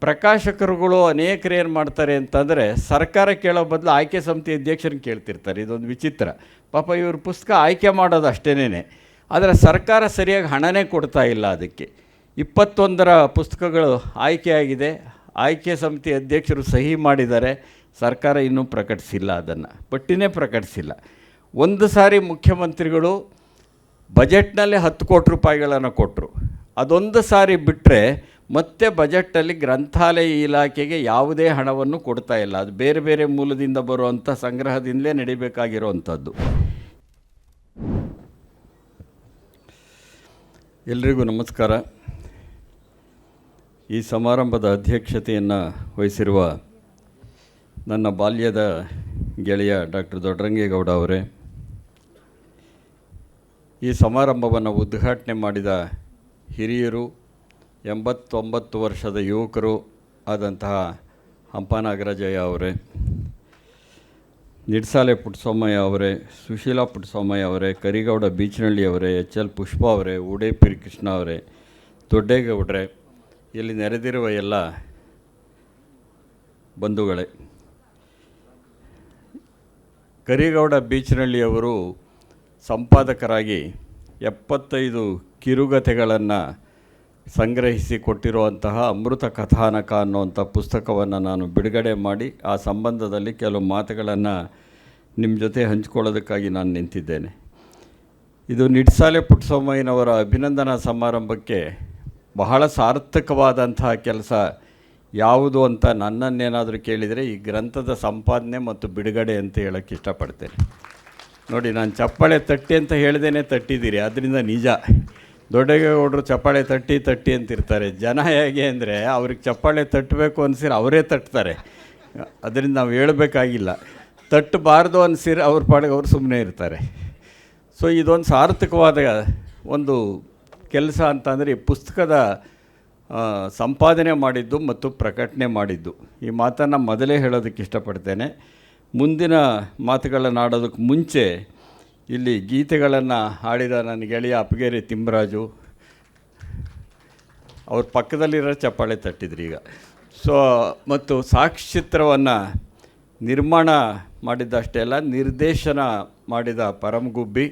ಪ್ರಕಾಶಕರುಗಳು ಅನೇಕರು ಏನು ಮಾಡ್ತಾರೆ ಅಂತಂದರೆ ಸರ್ಕಾರ ಕೇಳೋ ಬದಲು ಆಯ್ಕೆ ಸಮಿತಿ ಅಧ್ಯಕ್ಷರನ್ನ ಕೇಳ್ತಿರ್ತಾರೆ. ಇದೊಂದು ವಿಚಿತ್ರ. ಪಾಪ ಇವ್ರ ಪುಸ್ತಕ ಆಯ್ಕೆ ಮಾಡೋದು ಅಷ್ಟೇನೇ, ಆದರೆ ಸರ್ಕಾರ ಸರಿಯಾಗಿ ಹಣನೇ ಕೊಡ್ತಾ ಇಲ್ಲ ಅದಕ್ಕೆ. 21 ಪುಸ್ತಕಗಳು ಆಯ್ಕೆಯಾಗಿದೆ, ಆಯ್ಕೆ ಸಮಿತಿ ಅಧ್ಯಕ್ಷರು ಸಹಿ ಮಾಡಿದ್ದಾರೆ, ಸರ್ಕಾರ ಇನ್ನೂ ಪ್ರಕಟಿಸಿಲ್ಲ, ಅದನ್ನು ಪಟ್ಟಿನೇ ಪ್ರಕಟಿಸಿಲ್ಲ. ಒಂದು ಸಾರಿ ಮುಖ್ಯಮಂತ್ರಿಗಳು ಬಜೆಟ್ನಲ್ಲಿ 10 ಕೋಟಿ ರೂಪಾಯಿಗಳನ್ನು ಕೊಟ್ಟರು. ಅದೊಂದು ಸಾರಿ ಬಿಟ್ಟರೆ ಮತ್ತೆ ಬಜೆಟಲ್ಲಿ ಗ್ರಂಥಾಲಯ ಇಲಾಖೆಗೆ ಯಾವುದೇ ಹಣವನ್ನು ಕೊಡ್ತಾ ಇಲ್ಲ. ಅದು ಬೇರೆ ಬೇರೆ ಮೂಲದಿಂದ ಬರುವಂಥ ಸಂಗ್ರಹದಿಂದಲೇ ನಡಿಬೇಕಾಗಿರುವಂಥದ್ದು. ಎಲ್ರಿಗೂ ನಮಸ್ಕಾರ. ಈ ಸಮಾರಂಭದ ಅಧ್ಯಕ್ಷತೆಯನ್ನು ವಹಿಸಿರುವ ನನ್ನ ಬಾಲ್ಯದ ಗೆಳೆಯ ಡಾಕ್ಟರ್ ದೊಡ್ಡರಂಗೇಗೌಡ ಅವರೇ, ಈ ಸಮಾರಂಭವನ್ನು ಉದ್ಘಾಟನೆ ಮಾಡಿದ ಹಿರಿಯರು, 89 ವರ್ಷದ ಯುವಕರು ಆದಂತಹ ಹಂಪ ನಾಗರಾಜಯ್ಯ ಅವರೇ, ನಿಡ್ಸಾಲೆ ಪುಟ್ಟಸ್ವಾಮಯ್ಯ ಅವರೇ, ಸುಶೀಲಾ ಪುಟ್ಟಸ್ವಾಮಯ್ಯ ಅವರೇ, ಕರಿಗೌಡ ಬೀಚನಹಳ್ಳಿ ಅವರೇ, HL ಪುಷ್ಪ ಅವರೇ, ಉಡೇಪಿರಿ ಕೃಷ್ಣ ಅವರೇ, ದೊಡ್ಡೇಗೌಡ್ರೆ, ಇಲ್ಲಿ ನೆರೆದಿರುವ ಎಲ್ಲ ಬಂಧುಗಳೇ, ಕರಿಗೌಡ ಬೀಚನಹಳ್ಳಿಯವರು ಸಂಪಾದಕರಾಗಿ 75 ಕಿರುಗತೆಗಳನ್ನು ಸಂಗ್ರಹಿಸಿ ಕೊಟ್ಟಿರುವಂತಹ ಅಮೃತ ಕಥಾನಕ ಅನ್ನುವಂಥ ಪುಸ್ತಕವನ್ನು ನಾನು ಬಿಡುಗಡೆ ಮಾಡಿ ಆ ಸಂಬಂಧದಲ್ಲಿ ಕೆಲವು ಮಾತುಗಳನ್ನು ನಿಮ್ಮ ಜೊತೆ ಹಂಚಿಕೊಳ್ಳೋದಕ್ಕಾಗಿ ನಾನು ನಿಂತಿದ್ದೇನೆ. ಇದು ನಿಡ್ಸಾಲೆ ಪುಟ್ಟಸ್ವಾಮಯ್ಯನವರ ಅಭಿನಂದನಾ ಸಮಾರಂಭಕ್ಕೆ ಬಹಳ ಸಾರ್ಥಕವಾದಂತಹ ಕೆಲಸ ಯಾವುದು ಅಂತ ನನ್ನನ್ನೇನಾದರೂ ಕೇಳಿದರೆ ಈ ಗ್ರಂಥದ ಸಂಪಾದನೆ ಮತ್ತು ಬಿಡುಗಡೆ ಅಂತ ಹೇಳೋಕ್ಕೆ ಇಷ್ಟಪಡ್ತೇನೆ. ನೋಡಿ, ನಾನು ಚಪ್ಪಾಳೆ ತಟ್ಟಿ ಅಂತ ಹೇಳ್ದೇನೆ ತಟ್ಟಿದ್ದೀರಿ, ಅದರಿಂದ ನಿಜ. ದೊಡ್ಡೇಗೌಡರು ಚಪ್ಪಾಳೆ ತಟ್ಟಿ ಅಂತಿರ್ತಾರೆ. ಜನ ಹೇಗೆ ಅಂದರೆ ಅವ್ರಿಗೆ ಚಪ್ಪಾಳೆ ತಟ್ಟಬೇಕು ಅನಿಸಿದ್ರೆ ಅವರೇ ತಟ್ತಾರೆ, ಅದರಿಂದ ನಾವು ಹೇಳಬೇಕಾಗಿಲ್ಲ. ತಟ್ಟಬಾರ್ದು ಅನಿಸಿದ್ರೆ ಅವ್ರ ಪಾಡಿಗೆ ಅವರು ಸುಮ್ಮನೆ ಇರ್ತಾರೆ. ಸೊ ಇದೊಂದು ಸಾರ್ಥಕವಾದ ಒಂದು ಕೆಲಸ ಅಂತಂದರೆ ಈ ಪುಸ್ತಕದ ಸಂಪಾದನೆ ಮಾಡಿದ್ದು ಮತ್ತು ಪ್ರಕಟಣೆ ಮಾಡಿದ್ದು. ಈ ಮಾತನ್ನು ಮೊದಲೇ ಹೇಳೋದಕ್ಕೆ ಇಷ್ಟಪಡ್ತೇನೆ. ಮುಂದಿನ ಮಾತುಗಳನ್ನು ಆಡೋದಕ್ಕೆ ಮುಂಚೆ ಇಲ್ಲಿ ಗೀತೆಗಳನ್ನು ಹಾಡಿದ ನನ್ನ ಗೆಳೆಯ ಅಪ್ಪಗೇರಿ ತಿಮ್ಮರಾಜು ಅವ್ರ ಪಕ್ಕದಲ್ಲಿರೋ ಚಪ್ಪಾಳೆ ತಟ್ಟಿದ್ರು ಈಗ. ಸೊ ಮತ್ತು ಸಾಕ್ಷ್ಯಚಿತ್ರವನ್ನು ನಿರ್ಮಾಣ ಮಾಡಿದ್ದಷ್ಟೇ ಅಲ್ಲ, ನಿರ್ದೇಶನ ಮಾಡಿದ ಪರಮಗುಬ್ಬಿ,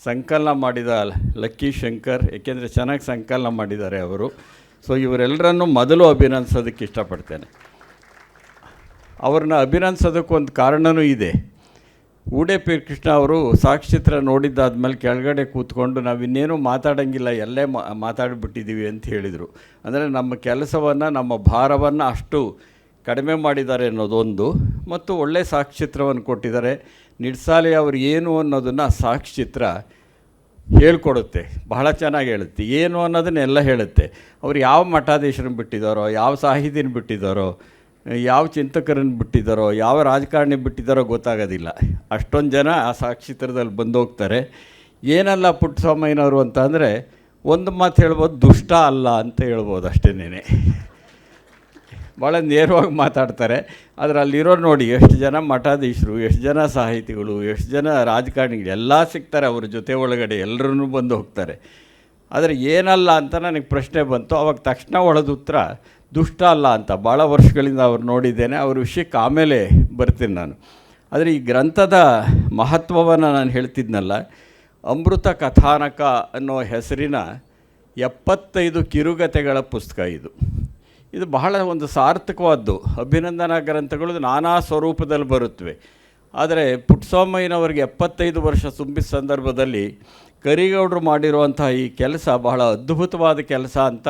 ಸಂಕಲನ ಮಾಡಿದ ಲಕ್ಕಿ ಶಂಕರ್, ಏಕೆಂದರೆ ಚೆನ್ನಾಗಿ ಸಂಕಲನ ಮಾಡಿದ್ದಾರೆ ಅವರು. ಸೊ ಇವರೆಲ್ಲರನ್ನೂ ಮೊದಲು ಅಭಿನಂದಿಸೋದಕ್ಕೆ ಇಷ್ಟಪಡ್ತೇನೆ. ಅವ್ರನ್ನ ಅಭಿನಂದಿಸೋದಕ್ಕೊಂದು ಕಾರಣವೂ ಇದೆ. ಉಡೇಪಿರಿ ಕೃಷ್ಣ ಅವರು ಸಾಕ್ಷ್ಯಚಿತ್ರ ನೋಡಿದ್ದಾದ್ಮೇಲೆ ಕೆಳಗಡೆ ಕೂತ್ಕೊಂಡು ನಾವಿನ್ನೇನು ಮಾತಾಡೋಂಗಿಲ್ಲ, ಎಲ್ಲೇ ಮಾತಾಡಿಬಿಟ್ಟಿದ್ದೀವಿ ಅಂತ ಹೇಳಿದರು. ಅಂದರೆ ನಮ್ಮ ಕೆಲಸವನ್ನು, ನಮ್ಮ ಭಾರವನ್ನು ಅಷ್ಟು ಕಡಿಮೆ ಮಾಡಿದ್ದಾರೆ ಅನ್ನೋದೊಂದು, ಮತ್ತು ಒಳ್ಳೆಯ ಸಾಕ್ಷ್ಯಚಿತ್ರವನ್ನು ಕೊಟ್ಟಿದ್ದಾರೆ. ನಿಡ್ಸಾಲೆ ಅವರು ಏನು ಅನ್ನೋದನ್ನು ಸಾಕ್ಷ್ಯಚಿತ್ರ ಹೇಳ್ಕೊಡುತ್ತೆ, ಬಹಳ ಚೆನ್ನಾಗಿ ಹೇಳುತ್ತೆ. ಏನು ಅನ್ನೋದನ್ನೆಲ್ಲ ಹೇಳುತ್ತೆ. ಅವ್ರು ಯಾವ ಮಠಾಧೀಶರನ್ನು ಬಿಟ್ಟಿದ್ದಾರೋ, ಯಾವ ಸಾಹಿತಿನ ಬಿಟ್ಟಿದ್ದಾರೋ, ಯಾವ ಚಿಂತಕರನ್ನು ಬಿಟ್ಟಿದ್ದಾರೋ, ಯಾವ ರಾಜಕಾರಣಿ ಬಿಟ್ಟಿದ್ದಾರೋ ಗೊತ್ತಾಗೋದಿಲ್ಲ. ಅಷ್ಟೊಂದು ಜನ ಆ ಸಾಕ್ಷಿಚಿತ್ರದಲ್ಲಿ ಬಂದು ಹೋಗ್ತಾರೆ. ಏನಲ್ಲ ಪುಟ್ಟಸ್ವಾಮಯ್ಯನವರು ಅಂತ ಅಂದರೆ ಒಂದು ಮಾತು ಹೇಳ್ಬೋದು, ದುಷ್ಟ ಅಲ್ಲ ಅಂತ ಹೇಳ್ಬೋದು ಅಷ್ಟೇನೇ. ಭಾಳ ನೇರವಾಗಿ ಮಾತಾಡ್ತಾರೆ. ಆದರೆ ಅಲ್ಲಿರೋರು ನೋಡಿ, ಎಷ್ಟು ಜನ ಮಠಾಧೀಶರು, ಎಷ್ಟು ಜನ ಸಾಹಿತಿಗಳು, ಎಷ್ಟು ಜನ ರಾಜಕಾರಣಿಗಳು ಎಲ್ಲ ಸಿಗ್ತಾರೆ ಅವ್ರ ಜೊತೆ ಒಳಗಡೆ, ಎಲ್ಲರೂ ಬಂದು ಹೋಗ್ತಾರೆ. ಆದರೆ ಏನಲ್ಲ ಅಂತ ನನಗೆ ಪ್ರಶ್ನೆ ಬಂತು. ಅವಾಗ ತಕ್ಷಣ ಒಳದ ಉತ್ತರ ದುಷ್ಟ ಅಲ್ಲ ಅಂತ. ಭಾಳ ವರ್ಷಗಳಿಂದ ಅವ್ರು ನೋಡಿದ್ದೇನೆ, ಅವ್ರ ವಿಷಯಕ್ಕೆ ಆಮೇಲೆ ಬರ್ತೀನಿ ನಾನು. ಆದರೆ ಈ ಗ್ರಂಥದ ಮಹತ್ವವನ್ನು ನಾನು ಹೇಳ್ತಿದ್ನಲ್ಲ, ಅಮೃತ ಕಥಾನಕ ಅನ್ನೋ ಹೆಸರಿನ 75 ಕಿರುಗತೆಗಳ ಪುಸ್ತಕ ಇದು ಬಹಳ ಒಂದು ಸಾರ್ಥಕವಾದ್ದು. ಅಭಿನಂದನಾ ಗ್ರಂಥಗಳು ನಾನಾ ಸ್ವರೂಪದಲ್ಲಿ ಬರುತ್ತವೆ. ಆದರೆ ಪುಟ್ಟಸ್ವಾಮಯ್ಯನವರಿಗೆ 75 ವರ್ಷ ತುಂಬಿದ ಸಂದರ್ಭದಲ್ಲಿ ಕರಿಗೌಡರು ಮಾಡಿರುವಂಥ ಈ ಕೆಲಸ ಬಹಳ ಅದ್ಭುತವಾದ ಕೆಲಸ ಅಂತ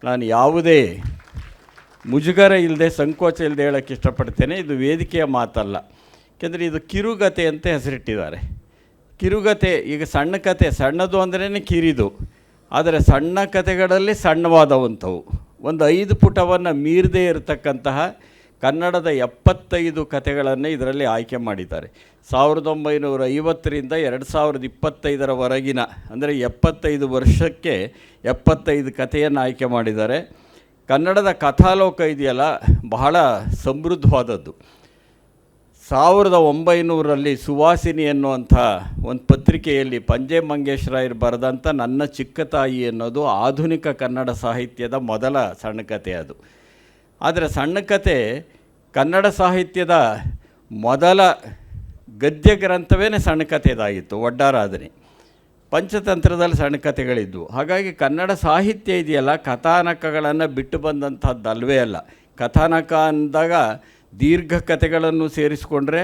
ನಾನು ಯಾವುದೇ ಮುಜುಗರ ಇಲ್ಲದೆ, ಸಂಕೋಚ ಇಲ್ಲದೆ ಹೇಳೋಕ್ಕೆ ಇಷ್ಟಪಡ್ತೇನೆ. ಇದು ವೇದಿಕೆಯ ಮಾತಲ್ಲ, ಏಕೆಂದರೆ ಇದು ಕಿರುಗತೆ ಅಂತ ಹೆಸರಿಟ್ಟಿದ್ದಾರೆ. ಕಿರುಗತೆ, ಈಗ ಸಣ್ಣ ಕತೆ, ಸಣ್ಣದು ಅಂದ್ರೇ ಕಿರಿದು, ಆದರೆ ಸಣ್ಣ ಕತೆಗಳಲ್ಲಿ ಸಣ್ಣವಾದವಂಥವು. ಒಂದು 5 ಪುಟವನ್ನು ಮೀರದೇ ಇರತಕ್ಕಂತಹ ಕನ್ನಡದ 75 ಕತೆಗಳನ್ನು ಇದರಲ್ಲಿ ಆಯ್ಕೆ ಮಾಡಿದ್ದಾರೆ. 1950ರಿಂದ 2025ರವರೆಗಿನ, ಅಂದರೆ 75 ವರ್ಷಕ್ಕೆ 75 ಕಥೆಯನ್ನು ಆಯ್ಕೆ ಮಾಡಿದ್ದಾರೆ. ಕನ್ನಡದ ಕಥಾಲೋಕ ಇದೆಯಲ್ಲ, ಬಹಳ ಸಮೃದ್ಧವಾದದ್ದು. 1900ರಲ್ಲಿ ಸುವಾಸಿನಿ ಎನ್ನುವಂಥ ಒಂದು ಪತ್ರಿಕೆಯಲ್ಲಿ ಪಂಜೆ ಮಂಗೇಶ್ರಾಯರು ಬರೆದಂಥ ನನ್ನ ಚಿಕ್ಕ ತಾಯಿ ಅನ್ನೋದು ಆಧುನಿಕ ಕನ್ನಡ ಸಾಹಿತ್ಯದ ಮೊದಲ ಸಣ್ಣ ಕಥೆ. ಅದು ಆದರೆ ಸಣ್ಣ ಕತೆ ಕನ್ನಡ ಸಾಹಿತ್ಯದ ಮೊದಲ ಗದ್ಯ ಗ್ರಂಥವೇ ಸಣ್ಣ ಕಥೆದಾಗಿತ್ತು, ಒಡ್ಡಾರಾಧನೆ. ಪಂಚತಂತ್ರದಲ್ಲಿ ಸಣ್ಣ ಕಥೆಗಳಿದ್ವು. ಹಾಗಾಗಿ ಕನ್ನಡ ಸಾಹಿತ್ಯ ಇದೆಯಲ್ಲ, ಕಥಾನಕಗಳನ್ನು ಬಿಟ್ಟು ಬಂದಂಥದ್ದಲ್ವೇ ಅಲ್ಲ. ಕಥಾನಕ ಅಂದಾಗ ದೀರ್ಘ ಕಥೆಗಳನ್ನು ಸೇರಿಸಿಕೊಂಡ್ರೆ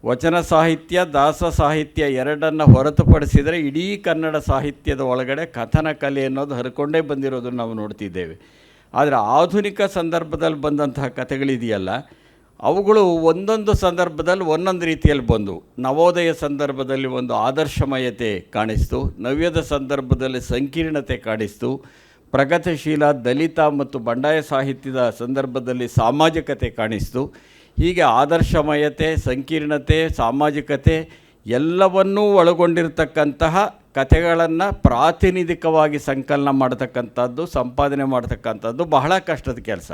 ವಚನ ಸಾಹಿತ್ಯ, ದಾಸ ಸಾಹಿತ್ಯ ಎರಡನ್ನು ಹೊರತುಪಡಿಸಿದರೆ ಇಡೀ ಕನ್ನಡ ಸಾಹಿತ್ಯದ ಒಳಗಡೆ ಕಥನ ಕಲೆ ಅನ್ನೋದು ಹರ್ಕೊಂಡೇ ಬಂದಿರೋದನ್ನು ನಾವು ನೋಡ್ತಿದ್ದೇವೆ. ಆದರೆ ಆಧುನಿಕ ಸಂದರ್ಭದಲ್ಲಿ ಬಂದಂತಹ ಕಥೆಗಳಿದೆಯಲ್ಲ, ಅವುಗಳು ಒಂದೊಂದು ಸಂದರ್ಭದಲ್ಲಿ ಒಂದೊಂದು ರೀತಿಯಲ್ಲಿ ಬಂದವು. ನವೋದಯ ಸಂದರ್ಭದಲ್ಲಿ ಒಂದು ಆದರ್ಶಮಯತೆ ಕಾಣಿಸ್ತು, ನವ್ಯದ ಸಂದರ್ಭದಲ್ಲಿ ಸಂಕೀರ್ಣತೆ ಕಾಣಿಸ್ತು, ಪ್ರಗತಿಶೀಲ ದಲಿತ ಮತ್ತು ಬಂಡಾಯ ಸಾಹಿತ್ಯದ ಸಂದರ್ಭದಲ್ಲಿ ಸಾಮಾಜಿಕತೆ ಕಾಣಿಸ್ತು. ಹೀಗೆ ಆದರ್ಶಮಯತೆ, ಸಂಕೀರ್ಣತೆ, ಸಾಮಾಜಿಕತೆ ಎಲ್ಲವನ್ನೂ ಒಳಗೊಂಡಿರ್ತಕ್ಕಂತಹ ಕಥೆಗಳನ್ನು ಪ್ರಾತಿನಿಧಿಕವಾಗಿ ಸಂಕಲನ ಮಾಡ್ತಕ್ಕಂಥದ್ದು, ಸಂಪಾದನೆ ಮಾಡ್ತಕ್ಕಂಥದ್ದು ಬಹಳ ಕಷ್ಟದ ಕೆಲಸ.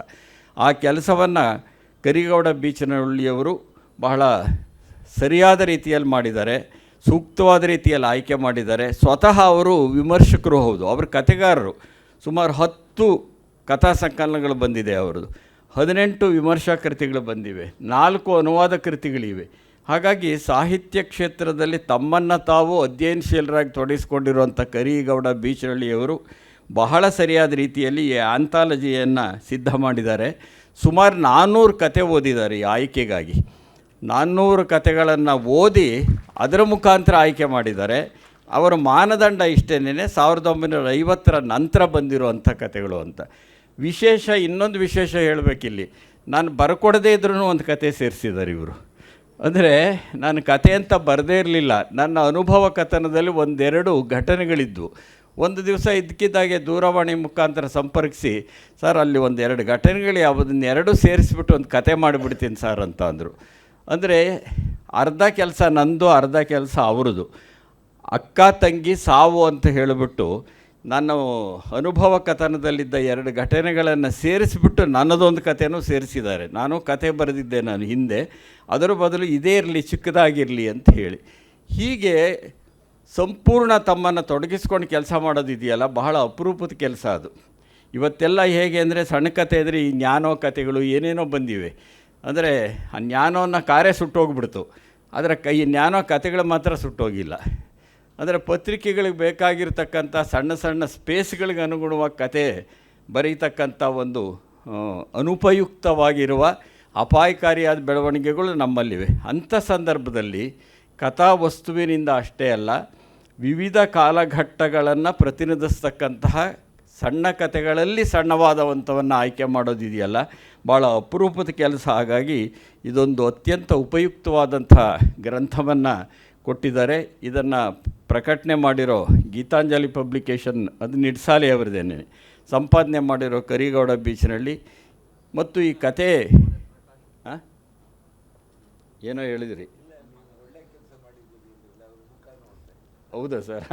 ಆ ಕೆಲಸವನ್ನು ಕರಿಗೌಡ ಬೀಚನಹಳ್ಳಿಯವರು ಬಹಳ ಸರಿಯಾದ ರೀತಿಯಲ್ಲಿ ಮಾಡಿದ್ದಾರೆ, ಸೂಕ್ತವಾದ ರೀತಿಯಲ್ಲಿ ಆಯ್ಕೆ ಮಾಡಿದ್ದಾರೆ. ಸ್ವತಃ ಅವರು ವಿಮರ್ಶಕರು ಹೌದು, ಅವರು ಕಥೆಗಾರರು. ಸುಮಾರು 10 ಕಥಾ ಸಂಕಲನಗಳು ಬಂದಿದೆ ಅವರದು, 18 ವಿಮರ್ಶಾ ಕೃತಿಗಳು ಬಂದಿವೆ, 4 ಅನುವಾದ ಕೃತಿಗಳಿವೆ. ಹಾಗಾಗಿ ಸಾಹಿತ್ಯ ಕ್ಷೇತ್ರದಲ್ಲಿ ತಮ್ಮನ್ನು ತಾವು ಅಧ್ಯಯನಶೀಲರಾಗಿ ತೊಡಗಿಸ್ಕೊಂಡಿರುವಂಥ ಕರಿಗೌಡ ಬೀಚನಹಳ್ಳಿಯವರು ಬಹಳ ಸರಿಯಾದ ರೀತಿಯಲ್ಲಿ ಈ ಆಂಥಾಲಜಿಯನ್ನು ಸಿದ್ಧ ಮಾಡಿದ್ದಾರೆ. ಸುಮಾರು 400 ಕತೆ ಓದಿದ್ದಾರೆ ಈ ಆಯ್ಕೆಗಾಗಿ. 400 ಕತೆಗಳನ್ನು ಓದಿ ಅದರ ಮುಖಾಂತರ ಆಯ್ಕೆ ಮಾಡಿದ್ದಾರೆ. ಅವರ ಮಾನದಂಡ ಇಷ್ಟೇನೆ, 1950ರ ನಂತರ ಬಂದಿರುವಂಥ ಕತೆಗಳು ಅಂತ. ಇನ್ನೊಂದು ವಿಶೇಷ ಹೇಳಬೇಕಿಲ್ಲಿ, ನಾನು ಬರ್ಕೊಡದೇ ಇದ್ರೂ ಒಂದು ಕತೆ ಸೇರಿಸಿದ್ದಾರೆ ಇವರು. ಅಂದರೆ ನಾನು ಕತೆ ಅಂತ ಬರದೇ ಇರಲಿಲ್ಲ, ನನ್ನ ಅನುಭವ ಕಥನದಲ್ಲಿ 1-2 ಘಟನೆಗಳಿದ್ವು. ಒಂದು ದಿವಸ ಇದ್ದಕ್ಕಿದ್ದಾಗೆ ದೂರವಾಣಿ ಮುಖಾಂತರ ಸಂಪರ್ಕಿಸಿ, ಸರ್ ಅಲ್ಲಿ 1-2 ಘಟನೆಗಳು ಯಾವುದನ್ನು 2 ಸೇರಿಸ್ಬಿಟ್ಟು ಒಂದು ಕತೆ ಮಾಡಿಬಿಡ್ತೀನಿ ಸರ್ ಅಂತ ಅಂದರು. ಅಂದರೆ ಅರ್ಧ ಕೆಲಸ ನಂದು, ಅರ್ಧ ಕೆಲಸ ಅವ್ರದ್ದು. ಅಕ್ಕ ತಂಗಿ ಸಾವು ಅಂತ ಹೇಳಿಬಿಟ್ಟು ನಾನು ಅನುಭವ ಕಥನದಲ್ಲಿದ್ದ 2 ಘಟನೆಗಳನ್ನು ಸೇರಿಸಿಬಿಟ್ಟು ನನ್ನದೊಂದು ಕಥೆನೂ ಸೇರಿಸಿದ್ದಾರೆ. ನಾನು ಕತೆ ಬರೆದಿದ್ದೆ ನಾನು ಹಿಂದೆ, ಅದರ ಬದಲು ಇದೇ ಇರಲಿ, ಚಿಕ್ಕದಾಗಿರಲಿ ಅಂತ ಹೇಳಿ. ಹೀಗೆ ಸಂಪೂರ್ಣ ತಮ್ಮನ್ನು ತೊಡಗಿಸ್ಕೊಂಡು ಕೆಲಸ ಮಾಡೋದಿದೆಯಲ್ಲ, ಬಹಳ ಅಪರೂಪದ ಕೆಲಸ ಅದು. ಇವತ್ತೆಲ್ಲ ಹೇಗೆ ಅಂದರೆ ಸಣ್ಣ ಕತೆ ಅಂದರೆ ಈ ಜ್ಞಾನೋ ಕಥೆಗಳು ಏನೇನೋ ಬಂದಿವೆ. ಅಂದರೆ ಆ ಜ್ಞಾನವನ್ನು ಕಾರೇ ಸುಟ್ಟೋಗ್ಬಿಡ್ತು, ಆದರೆ ಈ ಜ್ಞಾನೋ ಕಥೆಗಳು ಮಾತ್ರ ಸುಟ್ಟೋಗಿಲ್ಲ. ಅಂದರೆ ಪತ್ರಿಕೆಗಳಿಗೆ ಬೇಕಾಗಿರ್ತಕ್ಕಂಥ ಸಣ್ಣ ಸಣ್ಣ ಸ್ಪೇಸ್ಗಳಿಗೆ ಅನುಗುಣವಾಗಿ ಕತೆ ಬರೀತಕ್ಕಂಥ ಒಂದು ಅನುಪಯುಕ್ತವಾಗಿರುವ ಅಪಾಯಕಾರಿಯಾದ ಬೆಳವಣಿಗೆಗಳು ನಮ್ಮಲ್ಲಿವೆ. ಅಂಥ ಸಂದರ್ಭದಲ್ಲಿ ಕಥಾವಸ್ತುವಿನಿಂದ ಅಷ್ಟೇ ಅಲ್ಲ, ವಿವಿಧ ಕಾಲಘಟ್ಟಗಳನ್ನು ಪ್ರತಿನಿಧಿಸ್ತಕ್ಕಂತಹ ಸಣ್ಣ ಕಥೆಗಳಲ್ಲಿ ಸಣ್ಣವಾದವಂಥವನ್ನು ಆಯ್ಕೆ ಮಾಡೋದಿದೆಯಲ್ಲ, ಭಾಳ ಅಪರೂಪದ ಕೆಲಸ. ಹಾಗಾಗಿ ಇದೊಂದು ಅತ್ಯಂತ ಉಪಯುಕ್ತವಾದಂಥ ಗ್ರಂಥವನ್ನು ಕೊಟ್ಟಿದ್ದಾರೆ. ಇದನ್ನು ಪ್ರಕಟಣೆ ಮಾಡಿರೋ ಗೀತಾಂಜಲಿ ಪಬ್ಲಿಕೇಶನ್, ಅದು ನಿಡ್ಸಾಲೆ ಅವರದೇನೆ, ಸಂಪಾದನೆ ಮಾಡಿರೋ ಕರಿಗೌಡ ಬೀಚನಹಳ್ಳಿ. ಮತ್ತು ಈ ಕತೆ ಏನೋ ಹೇಳಿದ್ರಿ, ಹೌದಾ ಸರ್?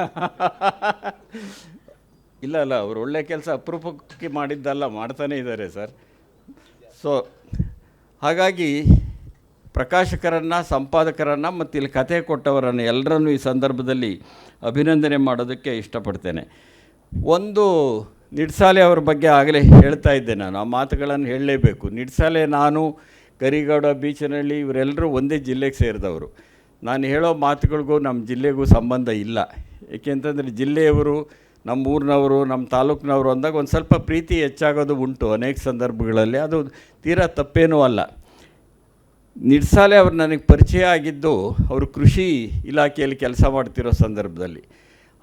ಇಲ್ಲ ಅವರು ಒಳ್ಳೆ ಕೆಲಸ ಅಪರೂಪಕ್ಕೆ ಮಾಡಿದ್ದಲ್ಲ, ಮಾಡ್ತಾನೇ ಇದ್ದಾರೆ ಸರ್. ಸೊ ಹಾಗಾಗಿ ಪ್ರಕಾಶಕರನ್ನು, ಸಂಪಾದಕರನ್ನು ಮತ್ತು ಇಲ್ಲಿ ಕತೆ ಕೊಟ್ಟವರನ್ನು ಎಲ್ಲರನ್ನೂ ಈ ಸಂದರ್ಭದಲ್ಲಿ ಅಭಿನಂದನೆ ಮಾಡೋದಕ್ಕೆ ಇಷ್ಟಪಡ್ತೇನೆ. ಒಂದು ನಿಡ್ಸಾಲೆ ಅವ್ರ ಬಗ್ಗೆ ಆಗಲೇ ಹೇಳ್ತಾ ಇದ್ದೆ ನಾನು, ಆ ಮಾತುಗಳನ್ನು ಹೇಳಲೇಬೇಕು. ನಿಡ್ಸಾಲೆ, ನಾನು, ಕರಿಗೌಡ ಬೀಚನಹಳ್ಳಿ ಇವರೆಲ್ಲರೂ ಒಂದೇ ಜಿಲ್ಲೆಗೆ ಸೇರಿದವರು. ನಾನು ಹೇಳೋ ಮಾತುಗಳಿಗೂ ನಮ್ಮ ಜಿಲ್ಲೆಗೂ ಸಂಬಂಧ ಇಲ್ಲ. ಏಕೆಂತಂದರೆ ಜಿಲ್ಲೆಯವರು, ನಮ್ಮ ಊರಿನವರು, ನಮ್ಮ ತಾಲೂಕಿನವರು ಅಂದಾಗ ಒಂದು ಸ್ವಲ್ಪ ಪ್ರೀತಿ ಹೆಚ್ಚಾಗೋದು ಉಂಟು ಅನೇಕ ಸಂದರ್ಭಗಳಲ್ಲಿ. ಅದು ತೀರಾ ತಪ್ಪೇನೂ ಅಲ್ಲ. ನಿಡ್ಸಾಲೆ ಅವರು ನನಗೆ ಪರಿಚಯ ಆಗಿದ್ದು ಅವರು ಕೃಷಿ ಇಲಾಖೆಯಲ್ಲಿ ಕೆಲಸ ಮಾಡ್ತಿರೋ ಸಂದರ್ಭದಲ್ಲಿ.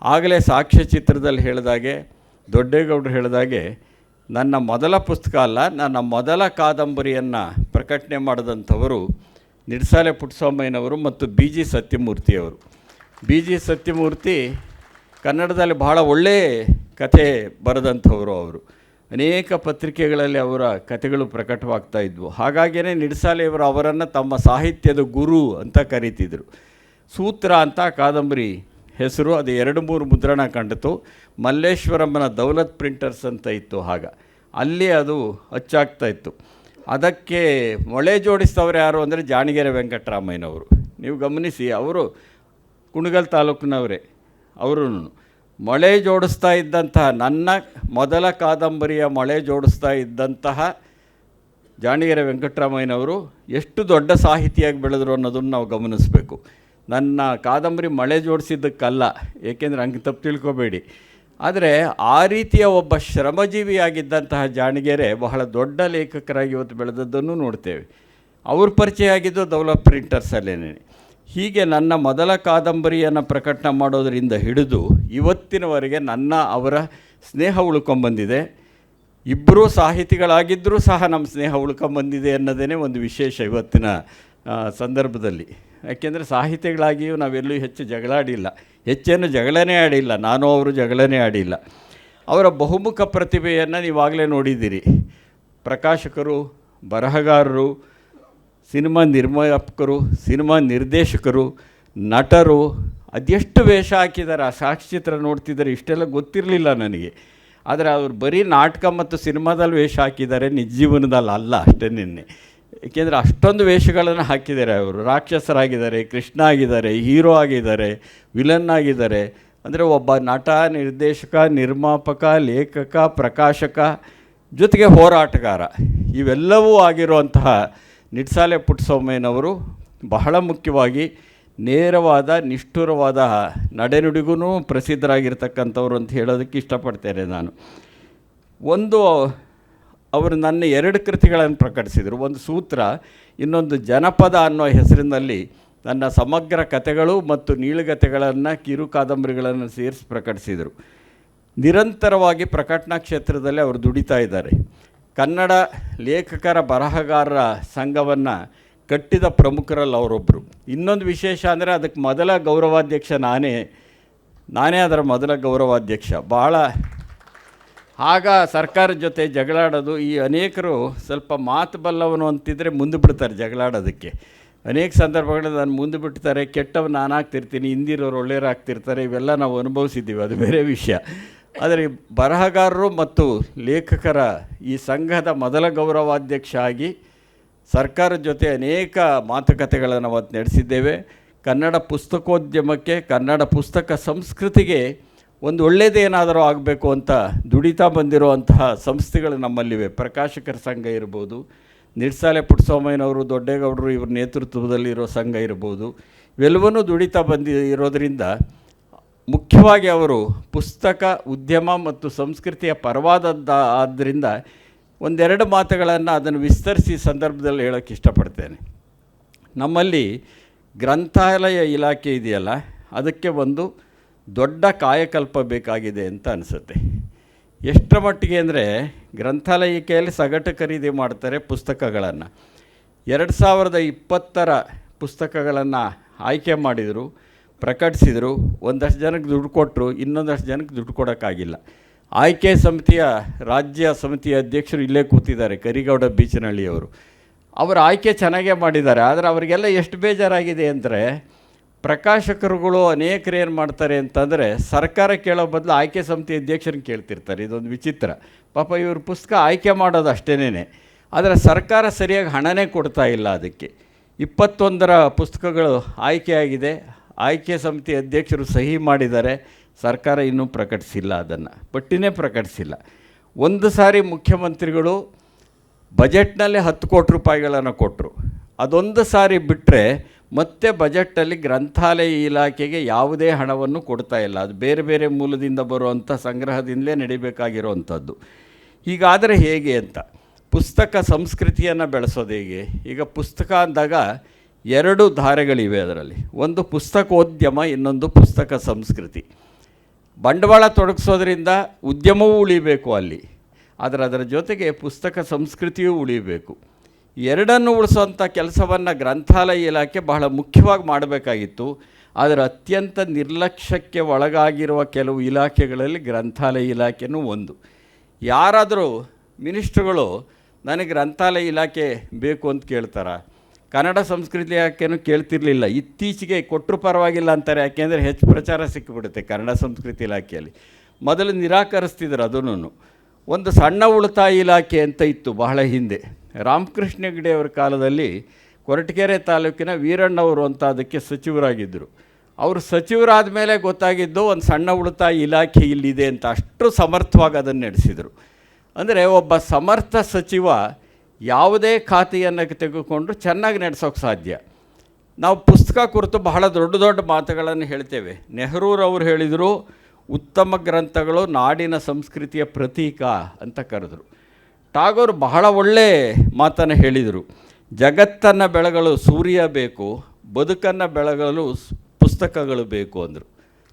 ಆಗಲೇ ಸಾಕ್ಷ್ಯಚಿತ್ರದಲ್ಲಿ ಹೇಳಿದಾಗೆ, ದೊಡ್ಡೇಗೌಡರು ಹೇಳಿದಾಗೆ, ನನ್ನ ಮೊದಲ ಪುಸ್ತಕ ಅಲ್ಲ, ನನ್ನ ಮೊದಲ ಕಾದಂಬರಿಯನ್ನು ಪ್ರಕಟಣೆ ಮಾಡಿದಂಥವರು ನಿಡ್ಸಾಲೆ ಪುಟ್ಟಸ್ವಾಮಯ್ಯನವರು ಮತ್ತು ಬಿ ಜಿ ಸತ್ಯಮೂರ್ತಿಯವರು. ಬಿ ಜಿ ಸತ್ಯಮೂರ್ತಿ ಕನ್ನಡದಲ್ಲಿ ಬಹಳ ಒಳ್ಳೆಯ ಕತೆ ಬರೆದಂಥವರು. ಅವರು ಅನೇಕ ಪತ್ರಿಕೆಗಳಲ್ಲಿ ಅವರ ಕಥೆಗಳು ಪ್ರಕಟವಾಗ್ತಾ ಇದ್ವು. ಹಾಗಾಗಿಯೇ ನಿಡ್ಸಾಲೆಯವರು ಅವರನ್ನು ತಮ್ಮ ಸಾಹಿತ್ಯದ ಗುರು ಅಂತ ಕರೀತಿದ್ರು. ಸೂತ್ರ ಅಂತ ಕಾದಂಬರಿ ಹೆಸರು. ಅದು 2-3 ಮುದ್ರಣ ಕಂಡಿತು. ಮಲ್ಲೇಶ್ವರಮ್ಮನ ದೌಲತ್ ಪ್ರಿಂಟರ್ಸ್ ಅಂತ ಇತ್ತು, ಆಗ ಅಲ್ಲಿ ಅದು ಅಚ್ಚಾಗ್ತಾಯಿತ್ತು. ಅದಕ್ಕೆ ಮೊಳೆ ಜೋಡಿಸ್ತವ್ರು ಯಾರು ಅಂದರೆ ಜಾಣಿಗೆರೆ ವೆಂಕಟರಾಮಯ್ಯನವರು. ನೀವು ಗಮನಿಸಿ, ಅವರು ಕುಣಗಲ್ ತಾಲೂಕಿನವರೇ. ಅವರು ಮೊಳೆ ಜೋಡಿಸ್ತಾ ಇದ್ದಂತಹ, ನನ್ನ ಮೊದಲ ಕಾದಂಬರಿಯ ಮೊಳೆ ಜೋಡಿಸ್ತಾ ಇದ್ದಂತಹ ಜಾಣಿಗೆರೆ ವೆಂಕಟರಾಮಯ್ಯನವರು ಎಷ್ಟು ದೊಡ್ಡ ಸಾಹಿತಿಯಾಗಿ ಬೆಳೆದರು ಅನ್ನೋದನ್ನು ನಾವು ಗಮನಿಸಬೇಕು. ನನ್ನ ಕಾದಂಬರಿ ಮಳೆ ಜೋಡಿಸಿದ್ದಕ್ಕಲ್ಲ, ಏಕೆಂದರೆ ಹಂಗೆ ತಪ್ಪು ತಿಳ್ಕೊಬೇಡಿ. ಆದರೆ ಆ ರೀತಿಯ ಒಬ್ಬ ಶ್ರಮಜೀವಿಯಾಗಿದ್ದಂತಹ ಜಾಣಿಗೆರೆ ಬಹಳ ದೊಡ್ಡ ಲೇಖಕರಾಗಿ ಇವತ್ತು ಬೆಳೆದದ್ದನ್ನು ನೋಡ್ತೇವೆ. ಅವ್ರ ಪರಿಚಯ ಆಗಿದ್ದು ದೌಲತ್ ಪ್ರಿಂಟರ್ಸಲ್ಲೇನೆ. ಹೀಗೆ ನನ್ನ ಮೊದಲ ಕಾದಂಬರಿಯನ್ನು ಪ್ರಕಟಣೆ ಮಾಡೋದರಿಂದ ಹಿಡಿದು ಇವತ್ತಿನವರೆಗೆ ಅವರ ಸ್ನೇಹ ಉಳ್ಕೊಂಬಂದಿದೆ. ಇಬ್ಬರೂ ಸಾಹಿತಿಗಳಾಗಿದ್ದರೂ ಸಹ ನಮ್ಮ ಸ್ನೇಹ ಉಳ್ಕೊಂಬಂದಿದೆ ಅನ್ನೋದೇ ಒಂದು ವಿಶೇಷ ಇವತ್ತಿನ ಸಂದರ್ಭದಲ್ಲಿ. ಯಾಕೆಂದರೆ ಸಾಹಿತಿಗಳಾಗಿಯೂ ನಾವೆಲ್ಲೂ ಹೆಚ್ಚು ಜಗಳಾಡಿಲ್ಲ, ಹೆಚ್ಚೇನು ಜಗಳನೇ ಆಡಿಲ್ಲ, ನಾನು ಅವರು ಜಗಳನೇ ಆಡಿಲ್ಲ. ಅವರ ಬಹುಮುಖ ಪ್ರತಿಭೆಯನ್ನು ನೀವಾಗಲೇ ನೋಡಿದ್ದೀರಿ. ಪ್ರಕಾಶಕರು, ಬರಹಗಾರರು, ಸಿನಿಮಾ ನಿರ್ಮಾಪಕರು, ಸಿನಿಮಾ ನಿರ್ದೇಶಕರು, ನಟರು, ಅದೆಷ್ಟು ವೇಷ ಹಾಕಿದ್ದಾರೆ. ಆ ಸಾಕ್ಷ್ಯಚಿತ್ರ ನೋಡ್ತಿದ್ದಾರೆ, ಇಷ್ಟೆಲ್ಲ ಗೊತ್ತಿರಲಿಲ್ಲ ನನಗೆ. ಆದರೆ ಅವರು ಬರೀ ನಾಟಕ ಮತ್ತು ಸಿನಿಮಾದಲ್ಲಿ ವೇಷ ಹಾಕಿದ್ದಾರೆ, ನಿಜ ಜೀವನದಲ್ಲಿ ಅಲ್ಲ ಅಷ್ಟೇ. ಏಕೆಂದರೆ ಅಷ್ಟೊಂದು ವೇಷಗಳನ್ನು ಹಾಕಿದ್ದಾರೆ ಅವರು. ರಾಕ್ಷಸರಾಗಿದ್ದಾರೆ, ಕೃಷ್ಣ ಆಗಿದ್ದಾರೆ, ಹೀರೋ ಆಗಿದ್ದಾರೆ, ವಿಲನ್ ಆಗಿದ್ದಾರೆ. ಅಂದರೆ ಒಬ್ಬ ನಟ, ನಿರ್ದೇಶಕ, ನಿರ್ಮಾಪಕ, ಲೇಖಕ, ಪ್ರಕಾಶಕ, ಜೊತೆಗೆ ಹೋರಾಟಗಾರ, ಇವೆಲ್ಲವೂ ಆಗಿರುವಂತಹ ನಿಟ್ಸಾಲೆ ಪುಟ್ಟಸ್ವಾಮಿಯವರು ಬಹಳ ಮುಖ್ಯವಾಗಿ ನೇರವಾದ, ನಿಷ್ಠುರವಾದ ನಡೆನುಡಿಗೂ ಪ್ರಸಿದ್ಧರಾಗಿರ್ತಕ್ಕಂಥವ್ರು ಅಂತ ಹೇಳೋದಕ್ಕೆ ಇಷ್ಟಪಡ್ತೇನೆ ನಾನು. ಅವರು ನನ್ನ 2 ಕೃತಿಗಳನ್ನು ಪ್ರಕಟಿಸಿದರು. ಒಂದು ಸೂತ್ರ, ಇನ್ನೊಂದು ಜನಪದ ಅನ್ನೋ ಹೆಸರಿನಲ್ಲಿ ನನ್ನ ಸಮಗ್ರ ಕಥೆಗಳು ಮತ್ತು ನೀಳುಗತೆಗಳನ್ನು, ಕಿರು ಕಾದಂಬರಿಗಳನ್ನು ಸೇರಿಸಿ ಪ್ರಕಟಿಸಿದರು. ನಿರಂತರವಾಗಿ ಪ್ರಕಟಣಾ ಕ್ಷೇತ್ರದಲ್ಲಿ ಅವರು ದುಡಿತಾ ಇದ್ದಾರೆ. ಕನ್ನಡ ಲೇಖಕರ ಬರಹಗಾರರ ಸಂಘವನ್ನು ಕಟ್ಟಿದ ಪ್ರಮುಖರಲ್ಲಿ ಅವರೊಬ್ಬರು. ಇನ್ನೊಂದು ವಿಶೇಷ ಅಂದರೆ ಅದಕ್ಕೆ ಮೊದಲ ಗೌರವಾಧ್ಯಕ್ಷ ನಾನೇ ಅದರ ಮೊದಲ ಗೌರವಾಧ್ಯಕ್ಷ. ಆಗ ಸರ್ಕಾರದ ಜೊತೆ ಜಗಳಾಡೋದು, ಈ ಅನೇಕರು ಸ್ವಲ್ಪ ಮಾತು ಬಲ್ಲವನು ಅಂತಿದ್ದರೆ ಮುಂದೆ ಬಿಡ್ತಾರೆ ಜಗಳಾಡೋದಕ್ಕೆ. ಅನೇಕ ಸಂದರ್ಭಗಳಲ್ಲಿ ನಾನು ಮುಂದೆ ಬಿಡ್ತಾರೆ, ಕೆಟ್ಟವ್ ನಾನಾಗ್ತಿರ್ತೀನಿ, ಹಿಂದಿರೋರು ಒಳ್ಳೆಯರಾಗ್ತಿರ್ತಾರೆ. ಇವೆಲ್ಲ ನಾವು ಅನುಭವಿಸಿದ್ದೀವಿ, ಅದು ಬೇರೆ ವಿಷಯ. ಆದರೆ ಬರಹಗಾರರು ಮತ್ತು ಲೇಖಕರ ಈ ಸಂಘದ ಮೊದಲ ಗೌರವಾಧ್ಯಕ್ಷ ಆಗಿ ಸರ್ಕಾರದ ಜೊತೆ ಅನೇಕ ಮಾತುಕತೆಗಳನ್ನು ಅವತ್ತು ನಡೆಸಿದ್ದೇವೆ. ಕನ್ನಡ ಪುಸ್ತಕೋದ್ಯಮಕ್ಕೆ, ಕನ್ನಡ ಪುಸ್ತಕ ಸಂಸ್ಕೃತಿಗೆ ಒಂದು ಒಳ್ಳೆಯದೇನಾದರೂ ಆಗಬೇಕು ಅಂತ ದುಡಿತಾ ಬಂದಿರುವಂತಹ ಸಂಸ್ಥೆಗಳು ನಮ್ಮಲ್ಲಿವೆ. ಪ್ರಕಾಶಕರ ಸಂಘ ಇರ್ಬೋದು, ನಿಟ್ಸಾಲೆ ಪುಟ್ಟಸ್ವಾಮಿಯವರು, ದೊಡ್ಡೇಗೌಡರು ಇವ್ರ ನೇತೃತ್ವದಲ್ಲಿರೋ ಸಂಘ ಇರ್ಬೋದು. ಇವೆಲ್ಲವನ್ನೂ ದುಡಿತಾ ಇರೋದರಿಂದ ಮುಖ್ಯವಾಗಿ ಅವರು ಪುಸ್ತಕ ಉದ್ಯಮ ಮತ್ತು ಸಂಸ್ಕೃತಿಯ ಆದ್ದರಿಂದ 1-2 ಮಾತುಗಳನ್ನು ಅದನ್ನು ವಿಸ್ತರಿಸಿ ಸಂದರ್ಭದಲ್ಲಿ ಹೇಳೋಕ್ಕೆ ಇಷ್ಟಪಡ್ತೇನೆ. ನಮ್ಮಲ್ಲಿ ಗ್ರಂಥಾಲಯ ಇಲಾಖೆ ಇದೆಯಲ್ಲ, ಅದಕ್ಕೆ ಒಂದು ದೊಡ್ಡ ಕಾಯಕಲ್ಪ ಬೇಕಾಗಿದೆ ಅಂತ ಅನಿಸುತ್ತೆ. ಎಷ್ಟರ ಮಟ್ಟಿಗೆ ಅಂದರೆ ಗ್ರಂಥಾಲಯಕ್ಕೆ ಸಗಟು ಖರೀದಿ ಮಾಡ್ತಾರೆ ಪುಸ್ತಕಗಳನ್ನು. 2020 ಪುಸ್ತಕಗಳನ್ನು ಆಯ್ಕೆ ಮಾಡಿದರು, ಪ್ರಕಟಿಸಿದರು. ಒಂದಷ್ಟು ಜನಕ್ಕೆ ದುಡ್ಡು ಕೊಟ್ಟರು, ಇನ್ನೊಂದಷ್ಟು ಜನಕ್ಕೆ ದುಡ್ಡು ಕೊಡೋಕ್ಕಾಗಿಲ್ಲ. ಆಯ್ಕೆ ಸಮಿತಿಯ ರಾಜ್ಯ ಸಮಿತಿಯ ಅಧ್ಯಕ್ಷರು ಇಲ್ಲೇ ಕೂತಿದ್ದಾರೆ, ಕರಿಗೌಡ ಬೀಚನಹಳ್ಳಿಯವರು. ಅವರ ಆಯ್ಕೆ ಚೆನ್ನಾಗೇ ಮಾಡಿದ್ದಾರೆ. ಆದರೆ ಅವರಿಗೆಲ್ಲ ಎಷ್ಟು ಬೇಜಾರಾಗಿದೆ ಅಂದರೆ, ಪ್ರಕಾಶಕರುಗಳು ಅನೇಕರು ಏನು ಮಾಡ್ತಾರೆ ಅಂತಂದರೆ, ಸರ್ಕಾರ ಕೇಳೋ ಬದಲು ಆಯ್ಕೆ ಸಮಿತಿ ಅಧ್ಯಕ್ಷರನ್ನ ಕೇಳ್ತಿರ್ತಾರೆ. ಇದೊಂದು ವಿಚಿತ್ರ. ಪಾಪ ಇವ್ರ ಪುಸ್ತಕ ಆಯ್ಕೆ ಮಾಡೋದು ಅಷ್ಟೇನೇ. ಆದರೆ ಸರ್ಕಾರ ಸರಿಯಾಗಿ ಹಣನೇ ಕೊಡ್ತಾ ಇಲ್ಲ ಅದಕ್ಕೆ. 21 ಪುಸ್ತಕಗಳು ಆಯ್ಕೆಯಾಗಿದೆ, ಆಯ್ಕೆ ಸಮಿತಿ ಅಧ್ಯಕ್ಷರು ಸಹಿ ಮಾಡಿದ್ದಾರೆ. ಸರ್ಕಾರ ಇನ್ನೂ ಪ್ರಕಟಿಸಿಲ್ಲ, ಅದನ್ನು ಪಟ್ಟಿನೇ ಪ್ರಕಟಿಸಿಲ್ಲ. ಒಂದು ಸಾರಿ ಮುಖ್ಯಮಂತ್ರಿಗಳು ಬಜೆಟ್ನಲ್ಲಿ 10 ಕೋಟಿ ರೂಪಾಯಿಗಳನ್ನು ಕೊಟ್ಟರು. ಅದೊಂದು ಸಾರಿ ಬಿಟ್ಟರೆ ಮತ್ತೆ ಬಜೆಟಲ್ಲಿ ಗ್ರಂಥಾಲಯ ಇಲಾಖೆಗೆ ಯಾವುದೇ ಹಣವನ್ನು ಕೊಡ್ತಾ ಇಲ್ಲ. ಅದು ಬೇರೆ ಬೇರೆ ಮೂಲದಿಂದ ಬರುವಂಥ ಸಂಗ್ರಹದಿಂದಲೇ ನಡಿಬೇಕಾಗಿರುವಂಥದ್ದು. ಹೀಗಾದರೆ ಹೇಗೆ ಅಂತ, ಪುಸ್ತಕ ಸಂಸ್ಕೃತಿಯನ್ನು ಬೆಳೆಸೋದು ಹೇಗೆ? ಈಗ ಪುಸ್ತಕ ಅಂದಾಗ 2 ಧಾರೆಗಳಿವೆ ಅದರಲ್ಲಿ. ಒಂದು ಪುಸ್ತಕೋದ್ಯಮ, ಇನ್ನೊಂದು ಪುಸ್ತಕ ಸಂಸ್ಕೃತಿ. ಬಂಡವಾಳ ತೊಡಗಿಸೋದ್ರಿಂದ ಉದ್ಯಮವೂ ಉಳಿಬೇಕು ಅಲ್ಲಿ, ಆದರೆ ಅದರ ಜೊತೆಗೆ ಪುಸ್ತಕ ಸಂಸ್ಕೃತಿಯೂ ಉಳಿಬೇಕು. ಎರಡನ್ನು ಉಳಿಸೋಂಥ ಕೆಲಸವನ್ನು ಗ್ರಂಥಾಲಯ ಇಲಾಖೆ ಬಹಳ ಮುಖ್ಯವಾಗಿ ಮಾಡಬೇಕಾಗಿತ್ತು. ಆದರೆ ಅತ್ಯಂತ ನಿರ್ಲಕ್ಷ್ಯಕ್ಕೆ ಒಳಗಾಗಿರುವ ಕೆಲವು ಇಲಾಖೆಗಳಲ್ಲಿ ಗ್ರಂಥಾಲಯ ಇಲಾಖೆನೂ ಒಂದು. ಯಾರಾದರೂ ಮಿನಿಸ್ಟ್ರುಗಳು ನನಗೆ ಗ್ರಂಥಾಲಯ ಇಲಾಖೆ ಬೇಕು ಅಂತ ಕೇಳ್ತಾರೆ. ಕನ್ನಡ ಸಂಸ್ಕೃತಿ ಇಲಾಖೆನೂ ಕೇಳ್ತಿರ್ಲಿಲ್ಲ. ಇತ್ತೀಚೆಗೆ ಕೊಟ್ಟರು ಪರವಾಗಿಲ್ಲ ಅಂತಾರೆ, ಯಾಕೆಂದರೆ ಹೆಚ್ಚು ಪ್ರಚಾರ ಸಿಕ್ಕಿಬಿಡುತ್ತೆ ಕನ್ನಡ ಸಂಸ್ಕೃತಿ ಇಲಾಖೆಯಲ್ಲಿ. ಮೊದಲು ನಿರಾಕರಿಸ್ತಿದ್ರು. ಅದನ್ನು ಒಂದು ಸಣ್ಣ ಉಳಿತಾಯ ಇಲಾಖೆ ಅಂತ ಇತ್ತು ಬಹಳ ಹಿಂದೆ. ರಾಮಕೃಷ್ಣ ಹೆಗಡೆ ಅವರ ಕಾಲದಲ್ಲಿ ಕೊರಟಗೆರೆ ತಾಲೂಕಿನ ವೀರಣ್ಣವರು ಅಂತ ಅದಕ್ಕೆ ಸಚಿವರಾಗಿದ್ದರು. ಅವರು ಸಚಿವರಾದ ಮೇಲೆ ಗೊತ್ತಾಗಿದ್ದು ಒಂದು ಸಣ್ಣ ಉಳಿತಾಯ ಇಲಾಖೆ ಇಲ್ಲಿದೆ ಅಂತ. ಅಷ್ಟು ಸಮರ್ಥವಾಗಿ ಅದನ್ನು ನಡೆಸಿದರು. ಅಂದರೆ ಒಬ್ಬ ಸಮರ್ಥ ಸಚಿವ ಯಾವುದೇ ಖಾತೆಯನ್ನು ತೆಗೆದುಕೊಂಡು ಚೆನ್ನಾಗಿ ನಡೆಸೋಕ್ಕೆ ಸಾಧ್ಯ. ನಾವು ಪುಸ್ತಕ ಕುರಿತು ಬಹಳ ದೊಡ್ಡ ದೊಡ್ಡ ಮಾತುಗಳನ್ನು ಹೇಳ್ತೇವೆ. ನೆಹರೂರವರು ಹೇಳಿದರು, ಉತ್ತಮ ಗ್ರಂಥಗಳು ನಾಡಿನ ಸಂಸ್ಕೃತಿಯ ಪ್ರತೀಕ ಅಂತ ಕರೆದರು. ಟಾಗೋರ್ ಬಹಳ ಒಳ್ಳೆ ಮಾತನ್ನು ಹೇಳಿದರು, ಜಗತ್ತನ್ನು ಬೆಳಗಲು ಸೂರ್ಯ ಬೇಕು, ಬದುಕನ್ನು ಬೆಳಗಲು ಪುಸ್ತಕಗಳು ಬೇಕು ಅಂದರು.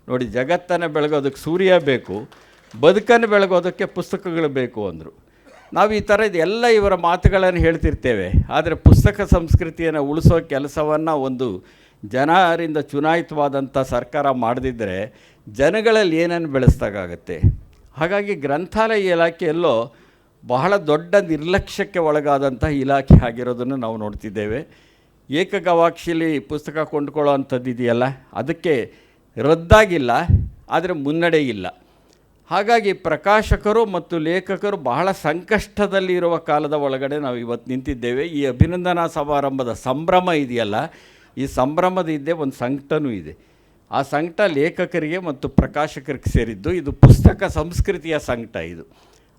ನೋಡಿ, ಜಗತ್ತನ್ನು ಬೆಳಗೋದಕ್ಕೆ ಸೂರ್ಯ ಬೇಕು, ಬದುಕನ್ನು ಬೆಳಗೋದಕ್ಕೆ ಪುಸ್ತಕಗಳು ಬೇಕು ಅಂದರು. ನಾವು ಈ ಥರದ್ದು ಎಲ್ಲ ಇವರ ಮಾತುಗಳನ್ನು ಹೇಳ್ತಿರ್ತೇವೆ. ಆದರೆ ಪುಸ್ತಕ ಸಂಸ್ಕೃತಿಯನ್ನು ಉಳಿಸೋ ಕೆಲಸವನ್ನು ಒಂದು ಜನರಿಂದ ಚುನಾಯಿತವಾದಂಥ ಸರ್ಕಾರ ಮಾಡದಿದ್ದರೆ ಜನಗಳಲ್ಲಿ ಏನನ್ನು ಬೆಳೆಸ್ದಾಗುತ್ತೆ. ಹಾಗಾಗಿ ಗ್ರಂಥಾಲಯ ಇಲಾಖೆಯಲ್ಲೋ ಬಹಳ ದೊಡ್ಡ ನಿರ್ಲಕ್ಷ್ಯಕ್ಕೆ ಒಳಗಾದಂಥ ಇಲಾಖೆ ಆಗಿರೋದನ್ನು ನಾವು ನೋಡ್ತಿದ್ದೇವೆ. ಏಕಗವಾಕ್ಷಿಲಿ ಪುಸ್ತಕ ಕೊಂಡ್ಕೊಳ್ಳೋ ಅಂಥದ್ದು ಇದೆಯಲ್ಲ, ಅದಕ್ಕೆ ರದ್ದಾಗಿಲ್ಲ, ಆದರೆ ಮುನ್ನಡೆ ಇಲ್ಲ. ಹಾಗಾಗಿ ಪ್ರಕಾಶಕರು ಮತ್ತು ಲೇಖಕರು ಬಹಳ ಸಂಕಷ್ಟದಲ್ಲಿ ಇರುವ ಕಾಲದ ಒಳಗಡೆ ನಾವು ಇವತ್ತು ನಿಂತಿದ್ದೇವೆ. ಈ ಅಭಿನಂದನಾ ಸಮಾರಂಭದ ಸಂಭ್ರಮ ಇದೆಯಲ್ಲ, ಈ ಸಂಭ್ರಮದ ಹಿಂದೆ ಒಂದು ಸಂಕಟನೂ ಇದೆ. ಆ ಸಂಕಟ ಲೇಖಕರಿಗೆ ಮತ್ತು ಪ್ರಕಾಶಕರಿಗೆ ಸೇರಿದ್ದು. ಇದು ಪುಸ್ತಕ ಸಂಸ್ಕೃತಿಯ ಸಂಕಟ ಇದು.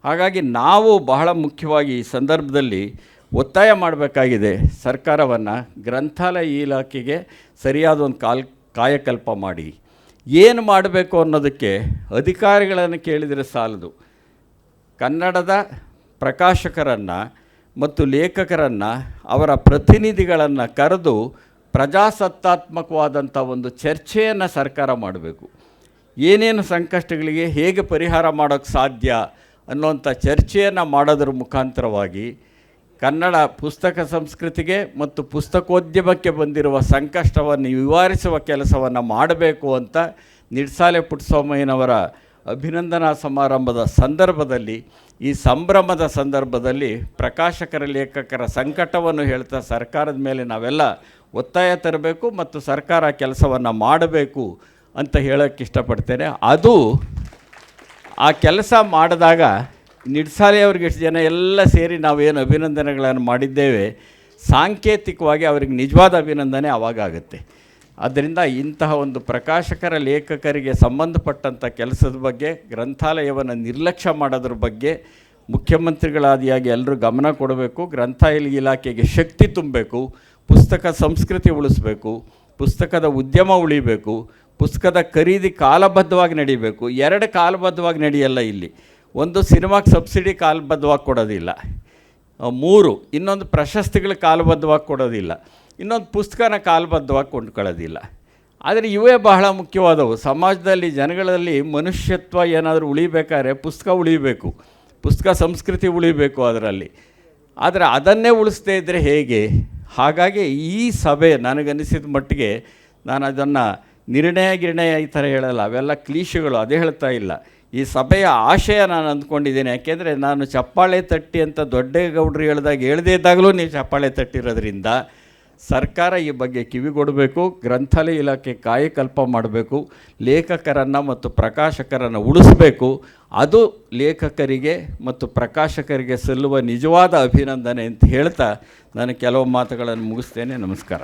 ಹಾಗಾಗಿ ನಾವು ಬಹಳ ಮುಖ್ಯವಾಗಿ ಈ ಸಂದರ್ಭದಲ್ಲಿ ಒತ್ತಾಯ ಮಾಡಬೇಕಾಗಿದೆ ಸರ್ಕಾರವನ್ನು, ಗ್ರಂಥಾಲಯ ಇಲಾಖೆಗೆ ಸರಿಯಾದ ಒಂದು ಕಾಯಕಲ್ಪ ಮಾಡಿ. ಏನು ಮಾಡಬೇಕು ಅನ್ನೋದಕ್ಕೆ ಅಧಿಕಾರಿಗಳನ್ನು ಕೇಳಿದರೆ ಸಾಲದು. ಕನ್ನಡದ ಪ್ರಕಾಶಕರನ್ನು ಮತ್ತು ಲೇಖಕರನ್ನು, ಅವರ ಪ್ರತಿನಿಧಿಗಳನ್ನು ಕರೆದು ಪ್ರಜಾಸತ್ತಾತ್ಮಕವಾದಂಥ ಒಂದು ಚರ್ಚೆಯನ್ನು ಸರ್ಕಾರ ಮಾಡಬೇಕು. ಏನೇನು ಸಂಕಷ್ಟಗಳಿಗೆ ಹೇಗೆ ಪರಿಹಾರ ಮಾಡೋಕ್ಕೆ ಸಾಧ್ಯ ಅನ್ನುವಂಥ ಚರ್ಚೆಯನ್ನು ಮಾಡೋದ್ರ ಮುಖಾಂತರವಾಗಿ ಕನ್ನಡ ಪುಸ್ತಕ ಸಂಸ್ಕೃತಿಗೆ ಮತ್ತು ಪುಸ್ತಕೋದ್ಯಮಕ್ಕೆ ಬಂದಿರುವ ಸಂಕಷ್ಟವನ್ನು ನಿವಾರಿಸುವ ಕೆಲಸವನ್ನು ಮಾಡಬೇಕು ಅಂತ ನಿಡ್ಸಾಲೆ ಪುಟ್ಟಸ್ವಾಮಯ್ಯನವರ ಅಭಿನಂದನಾ ಸಮಾರಂಭದ ಸಂದರ್ಭದಲ್ಲಿ, ಈ ಸಂಭ್ರಮದ ಸಂದರ್ಭದಲ್ಲಿ ಪ್ರಕಾಶಕರ ಲೇಖಕರ ಸಂಕಟವನ್ನು ಹೇಳ್ತಾ ಸರ್ಕಾರದ ಮೇಲೆ ನಾವೆಲ್ಲ ಒತ್ತಾಯ ತರಬೇಕು ಮತ್ತು ಸರ್ಕಾರ ಕೆಲಸವನ್ನು ಮಾಡಬೇಕು ಅಂತ ಹೇಳೋಕ್ಕೆ ಇಷ್ಟಪಡ್ತೇನೆ. ಅದು ಆ ಕೆಲಸ ಮಾಡಿದಾಗ ನಿಡ್ಸಾಲೆಯವ್ರಿಗೆ ಎಷ್ಟು ಜನ ಎಲ್ಲ ಸೇರಿ ನಾವೇನು ಅಭಿನಂದನೆಗಳನ್ನು ಮಾಡಿದ್ದೇವೆ, ಸಾಂಕೇತಿಕವಾಗಿ ಅವ್ರಿಗೆ ನಿಜವಾದ ಅಭಿನಂದನೆ ಆವಾಗುತ್ತೆ. ಆದ್ದರಿಂದ ಇಂತಹ ಒಂದು ಪ್ರಕಾಶಕರ ಲೇಖಕರಿಗೆ ಸಂಬಂಧಪಟ್ಟಂಥ ಕೆಲಸದ ಬಗ್ಗೆ, ಗ್ರಂಥಾಲಯವನ್ನು ನಿರ್ಲಕ್ಷ್ಯ ಮಾಡೋದ್ರ ಬಗ್ಗೆ ಮುಖ್ಯಮಂತ್ರಿಗಳಾದಿಯಾಗಿ ಎಲ್ಲರೂ ಗಮನ ಕೊಡಬೇಕು. ಗ್ರಂಥಾಲಯ ಇಲಾಖೆಗೆ ಶಕ್ತಿ ತುಂಬಬೇಕು, ಪುಸ್ತಕ ಸಂಸ್ಕೃತಿ ಉಳಿಸ್ಬೇಕು, ಪುಸ್ತಕದ ಉದ್ಯಮ ಉಳಿಬೇಕು, ಪುಸ್ತಕದ ಖರೀದಿ ಕಾಲಬದ್ಧವಾಗಿ ನಡೀಬೇಕು. ಎರಡು ಕಾಲಬದ್ಧವಾಗಿ ನಡೆಯಲ್ಲ ಇಲ್ಲಿ. ಒಂದು, ಸಿನಿಮಾಕ್ಕೆ ಸಬ್ಸಿಡಿ ಕಾಲಬದ್ಧವಾಗಿ ಕೊಡೋದಿಲ್ಲ. 3, ಇನ್ನೊಂದು ಪ್ರಶಸ್ತಿಗಳು ಕಾಲಬದ್ಧವಾಗಿ ಕೊಡೋದಿಲ್ಲ. ಇನ್ನೊಂದು, ಪುಸ್ತಕನ ಕಾಲಬದ್ಧವಾಗಿ ಕೊಂಡ್ಕೊಳ್ಳೋದಿಲ್ಲ. ಆದರೆ ಇವೇ ಬಹಳ ಮುಖ್ಯವಾದವು. ಸಮಾಜದಲ್ಲಿ ಜನಗಳಲ್ಲಿ ಮನುಷ್ಯತ್ವ ಏನಾದರೂ ಉಳಿಬೇಕಾದ್ರೆ ಪುಸ್ತಕ ಉಳಿಬೇಕು, ಪುಸ್ತಕ ಸಂಸ್ಕೃತಿ ಉಳಿಬೇಕು ಅದರಲ್ಲಿ. ಆದರೆ ಅದನ್ನೇ ಉಳಿಸ್ದೇ ಇದ್ದರೆ ಹೇಗೆ? ಹಾಗಾಗಿ ಈ ಸಭೆ ನನಗನ್ನಿಸಿದ ಮಟ್ಟಿಗೆ, ನಾನು ಅದನ್ನು ನಿರ್ಣಯ ಈ ಥರ ಹೇಳಲ್ಲ, ಅವೆಲ್ಲ ಕ್ಲೀಶೆಗಳು, ಅದೇ ಹೇಳ್ತಾ ಇಲ್ಲ. ಈ ಸಭೆಯ ಆಶಯ ನಾನು ಅಂದ್ಕೊಂಡಿದ್ದೇನೆ. ಯಾಕೆಂದರೆ ನಾನು ಚಪ್ಪಾಳೆ ತಟ್ಟಿ ಅಂತ ದೊಡ್ಡೇಗೌಡರು ಹೇಳ್ದೇ ಇದ್ದಾಗಲೂ ನೀವು ಚಪ್ಪಾಳೆ ತಟ್ಟಿರೋದ್ರಿಂದ ಸರ್ಕಾರ ಈ ಬಗ್ಗೆ ಕಿವಿಗೊಡಬೇಕು. ಗ್ರಂಥಾಲಯ ಇಲಾಖೆ ಕಾಯಕಲ್ಪ ಮಾಡಬೇಕು, ಲೇಖಕರನ್ನು ಮತ್ತು ಪ್ರಕಾಶಕರನ್ನು ಉಳಿಸಬೇಕು. ಅದು ಲೇಖಕರಿಗೆ ಮತ್ತು ಪ್ರಕಾಶಕರಿಗೆ ಸಲ್ಲುವ ನಿಜವಾದ ಅಭಿನಂದನೆ ಅಂತ ಹೇಳ್ತಾ ನಾನು ಕೆಲವು ಮಾತುಗಳನ್ನು ಮುಗಿಸ್ತೇನೆ. ನಮಸ್ಕಾರ.